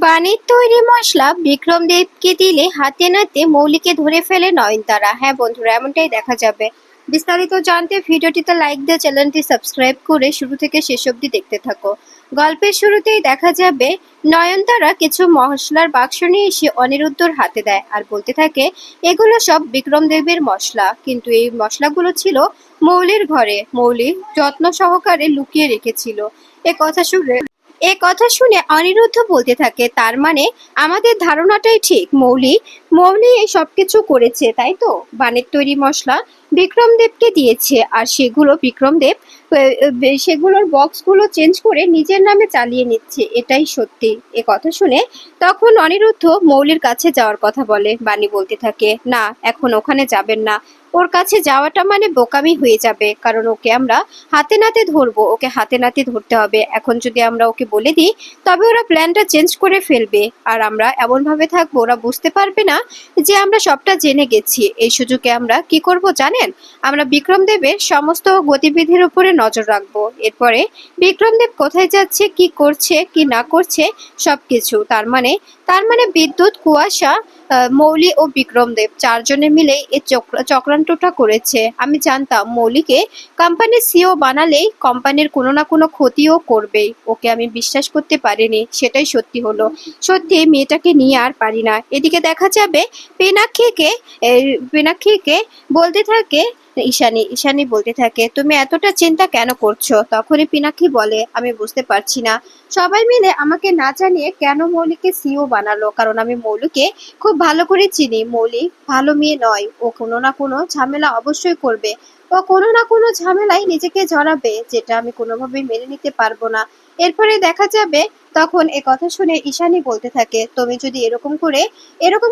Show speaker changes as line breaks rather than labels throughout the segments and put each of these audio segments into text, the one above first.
বাণীর তৈরি মশলা বিক্রম দেবকে দিলে হাতে নাতে মৌলিকে ধরে ফেলে নয়নতারা। হ্যাঁ বন্ধুরা, এমনটাই দেখা যাবে। বিস্তারিত জানতে ভিডিওটিতে লাইক দিয়ে চ্যানেলটি সাবস্ক্রাইব করে শুরু থেকে শেষ অবধি দেখতে থাকো। গল্পের শুরুতেই দেখা যাবে নয়নতারা কিছু মশলার বাক্স নিয়ে এসে অনিরুদ্ধর হাতে দেয় আর বলতে থাকে এগুলো সব বিক্রম দেবের মশলা, কিন্তু এই মশলাগুলো ছিল মৌলির ঘরে। মৌলি যত্ন সহকারে লুকিয়ে রেখেছিল। এ কথা শুনে অনিরুদ্ধ বলতে থাকে, তার মানে আমাদের ধারণাটাই ঠিক। মৌলি মৌলি এই সবকিছু করেছে, তাই তো? বানের তৈরি মশলা বিক্রমদেবকে দিয়েছে আর বিক্রমদেব সেগুলোর বক্সগুলো চেঞ্জ করে নিজের নামে চালিয়ে নিচ্ছে, এটাই সত্যি। এ কথা শুনে তখন অনিরুদ্ধ মৌলির কাছে যাওয়ার কথা বলে। বাণী বলতে থাকে, না, এখন ওখানে যাবেন না। ওর কাছে যাওয়াটা মানে বোকামি হয়ে যাবে, কারণ ওকে আমরা হাতে নাতে ধরবো, ওকে হাতে নাতে ধরতে হবে। এখন যদি আমরা ওকে বলে দিই তবে ওরা প্ল্যানটা চেঞ্জ করে ফেলবে, আর আমরা এমন ভাবে থাকবো ওরা বুঝতে পারবে না যে আমরা সবটা জেনে গেছি। এই সুযোগে আমরা কি করব জানেন? আমরা বিক্রমদেবের সমস্ত গতিবিধির উপরে নজর রাখবো। এরপরে বিক্রমদেব কোথায় যাচ্ছে, কি করছে, কি না করছে, সবকিছু। তার মানে বিদ্যুৎ, কুয়াশা, মৌলি ও বিক্রমদেব চারজনে মিলে এই চক্রান্তটা করেছে। আমি জানতাম মৌলিকে কোম্পানির সিও বানালেই কোম্পানির কোনো না কোনো ক্ষতিও করবেই। ওকে আমি বিশ্বাস করতে পারিনি, সেটাই সত্যি হলো। সত্যি মেয়েটাকে নিয়ে আর পারি না। এদিকে দেখা যাবে পিনাক্ষীকে পিনাক্ষীকে বলতে থাকে ঈশানী বলতে থাকে, তুমি এতটা চিন্তা কেন করছো? তখনই পিনাক্ষী বলে, আমি বুঝতে পারছি না, সবাই মিলে আমাকে না জানিয়ে কেন মৌলিকে সিও বানালো। কারণ আমি মৌলিকে খুব ভালো করে চিনি। মৌলি ভালো মেয়ে নয়, ও কোনো না কোনো ঝামেলা অবশ্যই করবে। ও কোনো না কোনো ঝামেলায় নিজেকে জড়াবে, যেটা আমি কোনোভাবেই মেনে নিতে পারবো না। এরপরে দেখা যাবে তখন এ কথা শুনে ঈশানী বলতে থাকে, তুমি যদি এরকম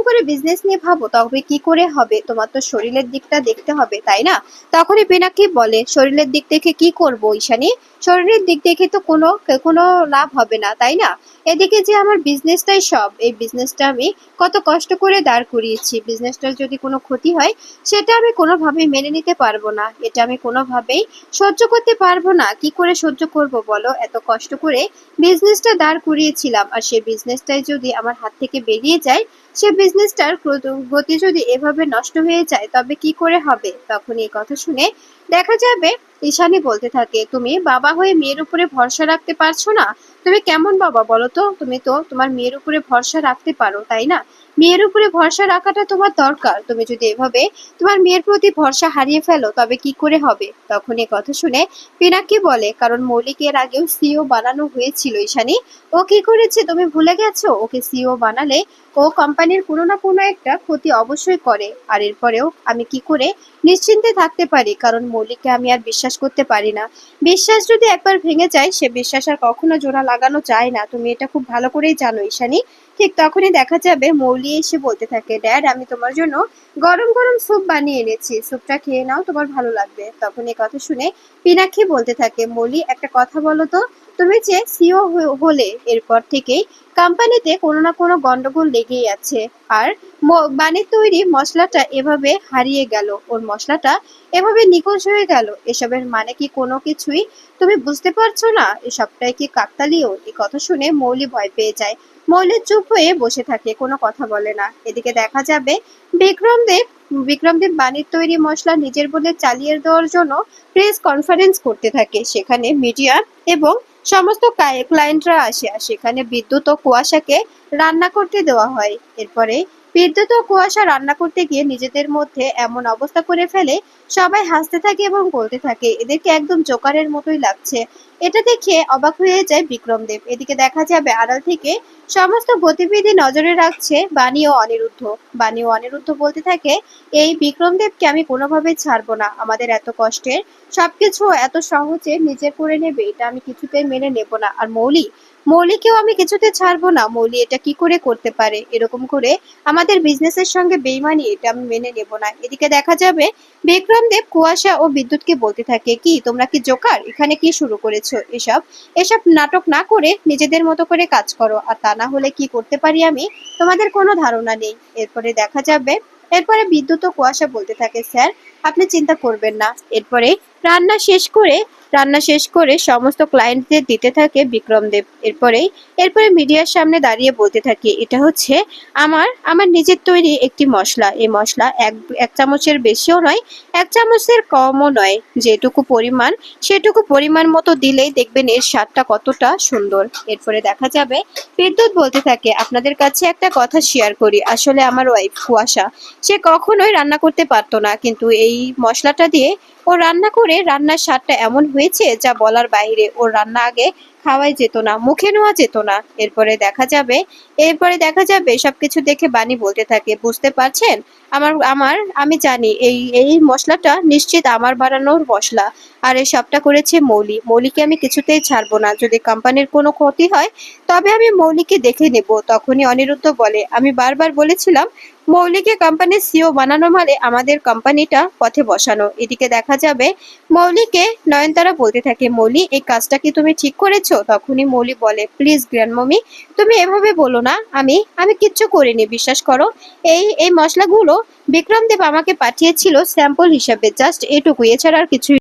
করে বিজনেস নিয়ে ভাবো তবে কি করে হবে? তোমার তো শরীরের দিকটা দেখতে হবে, তাই না? তখনই পিনাকি বলে, শরীরের দিক দেখে কি করব ঈশানী? শরীরের দিক দেখে তো কোনো কোনো লাভ হবে না, তাই না? এদিকে যে আমার বিজনেসটাই সব, এই বিজনেসটা আমি কত কষ্ট করে দাঁড় করিয়েছি। বিজনেসটার যদি কোনো ক্ষতি হয় সেটা আমি কোনোভাবেই মেনে নিতে পারবো না। এটা আমি কোনোভাবেই সহ্য করতে পারবো না। কি করে সহ্য করব বলো? এত কষ্ট করে বিজনেসটা দাঁড় করিয়েছিলাম, আর সেই বিজনেসটাই যদি আমার হাত থেকে বেরিয়ে যায়, সে বিজনেসটার গতি যদি এভাবে নষ্ট হয়ে যায় তবে কি করে হবে? তখন এই কথা শুনে দেখা যাবে ঈশানী বলতে থাকে, তুমি বাবা হয়ে মেয়ের উপরে ভরসা রাখতে পারছো না? তুমি কেমন বাবা বলো তো? তুমি তো তোমার মেয়ের উপরে ভরসা রাখতে পারো, তাই না? মেয়ের উপরে ভরসা রাখাটা তোমার দরকার। তুমি যদি এভাবে তোমার মেয়ের প্রতি ভরসা হারিয়ে ফেলো তবে কি করে হবে? তখন এই কথা শুনে পিনাকি বলে, কারণ মৌলিক এর আগেও সিও বানানো হয়েছিল ঈশানী। ও কি করেছে তুমি ভুলে গেছো? ওকে সিও বানালে ও কোম্পানির কোনো না কোনো একটা ক্ষতি অবশ্যই করে। আর এরপরেও আমি কি করে নিশ্চিন্তে থাকতে পারি? কারণ মৌলিককে আমি আর বিশ্বাস করতে পারি না। বিশ্বাস যদি একবার ভেঙে যায় সে বিশ্বাস আর কখনো জোড়া লাগানো যায় না। তুমি এটা খুব ভালো করেই জানো ঈশানী। ঠিক তখনই দেখা যাবে মৌলি এসে বলতে থাকে, ড্যাড, আমি তোমার জন্য গরম গরম স্যুপ বানিয়ে এনেছি, স্যুপটা খেয়ে নাও, তোমার ভালো লাগবে। তখন এই কথা শুনে পিনাক্ষী বলতে থাকে, মৌলি, একটা কথা বলো তো, তুমি যে সিও হলে এরপর থেকেই কোম্পানিতে কোনো না কোনো গন্ডগোল লেগেই আছে। আর বানের তৈরি মশলাটা এভাবে হারিয়ে গেল, ওর মশলাটা এভাবে নিখোঁজ হয়ে গেল, এসবের মানে কি কোনো কিছুই তুমি বুঝতে পারছো না? এসবটাই কি কাকতালীয়? এই কথা শুনে মৌলি ভয় পেয়ে যায়। মৌলি চুপ হয়ে বসে থাকে, কোনো কথা বলে না। এদিকে দেখা যাবে বিক্রমদেব বিক্রমদেব বাণীর তৈরি মশলা নিজের বলে চালিয়ে দেওয়ার জন্য প্রেস কনফারেন্স করতে থাকে। সেখানে মিডিয়া এবং সমস্ত ক্লায়েন্টরা আসে, আর সেখানে বিদ্যুৎ ও কুয়াশাকে রান্না করতে দেওয়া হয়। এরপরে বিদ্যুৎ ও কুয়াশা রান্না করতে গিয়ে নিজেদের মধ্যে এমন অবস্থা করে ফেলে, সবাই হাসতে থাকে এবং বলতে থাকে, এদেরকে একদম জোকারের মতোই লাগছে। এটা দেখে অবাক হয়ে যায় বিক্রমদেব। এদিকে দেখা যাবে আড়াল থেকে সমস্ত গতিবিধি নজরে রাখছে বাণী ও অনিরুদ্ধ বলতে থাকে, এই বিক্রমদেবকে আমি কোনোভাবেই ছাড়বো না। আমাদের এত কষ্টের সবকিছু এত সহজে নিজে করে নেবে, এটা আমি কিছুতেই মেনে নেব না। আর মৌলিকেও আমি কিছুতে ছাড়বো না। মৌলি এটা কি করে করতে পারে? এরকম করে আমাদের বিজনেসের সঙ্গে বেইমানি, এটা আমি মেনে নেব না। এদিকে দেখা যাবে বিক্রমদেব কুয়াশা ও বিদ্যুৎকে বলতে থাকে, কি তোমরা কি জোকার? এখানে কি শুরু করেছো? এসব এসব নাটক না করে নিজেদের মতো করে কাজ করো, আর তা না হলে কি করতে পারি আমি তোমাদের কোনো ধারণা নেই। এরপরে বিদ্যুৎ ও কুয়াশা বলতে থাকে, স্যার, আপনি চিন্তা করবেন না। এরপরে রান্না শেষ করে রান্না শেষ করে সমস্ত ক্লায়েন্টদের দিতে থাকে বিক্রমদেব। এরপরে মিডিয়ার সামনে দাঁড়িয়ে বলতে থাকে, এটা হচ্ছে আমার নিজের তৈরি একটি মশলা। এই মশলা এক চামচের বেশিও নয়, এক চামচের কমও নয়। যেটুকু পরিমাণ সেটুকু পরিমাণ মতো দিলেই দেখবেন এর স্বাদটা কতটা সুন্দর। এরপরে দেখা যাবে বিদ্যুৎ বলতে থাকে, আপনাদের কাছে একটা কথা শেয়ার করি। আসলে আমার ওয়াইফ কুয়াশা, সে কখনোই রান্না করতে পারতো না, কিন্তু এই মশলাটা দিয়ে ও রান্না করে রান্নার স্বাদটা এমন হয়েছে যা বলার বাইরে। ওর রান্না আগে খাওয়াই যেত না, মুখে নেওয়া যেত না। এরপরে দেখা যাবে সবকিছু দেখে বানি বলতে থাকে, বুঝতে পারছেন, আমার আমার আমি জানি এই মশলাটা নিশ্চিত আমার বানানোর মশলা। আর এই সবটা করেছে মৌলি। মৌলিকে আমি কিছুতেই ছাড়বো না। যদি কোম্পানির কোনো ক্ষতি হয় তবে আমি মৌলিকে দেখে নেব। তখনই অনিরুদ্ধ বলে, আমি বারবার বলেছিলাম মৌলিকে কোম্পানির সিও বানানো মানে আমাদের কোম্পানিটা পথে বসানো। এদিকে দেখা যাবে মৌলিকে নয়নতারা বলতে থাকে, মৌলি এই কাজটা কি তুমি ঠিক করেছো? তখনই মৌলি বলে, প্লিজ গ্র্যান্ডমমি, তুমি এভাবে বলো না, আমি কিচ্ছু করিনি, বিশ্বাস করো। এই মশলাগুলো বিক্রমদেব আমাকে পাঠিয়েছিল স্যাম্পল হিসাবে, জাস্ট এটুকু, এছাড়া আর কিছুই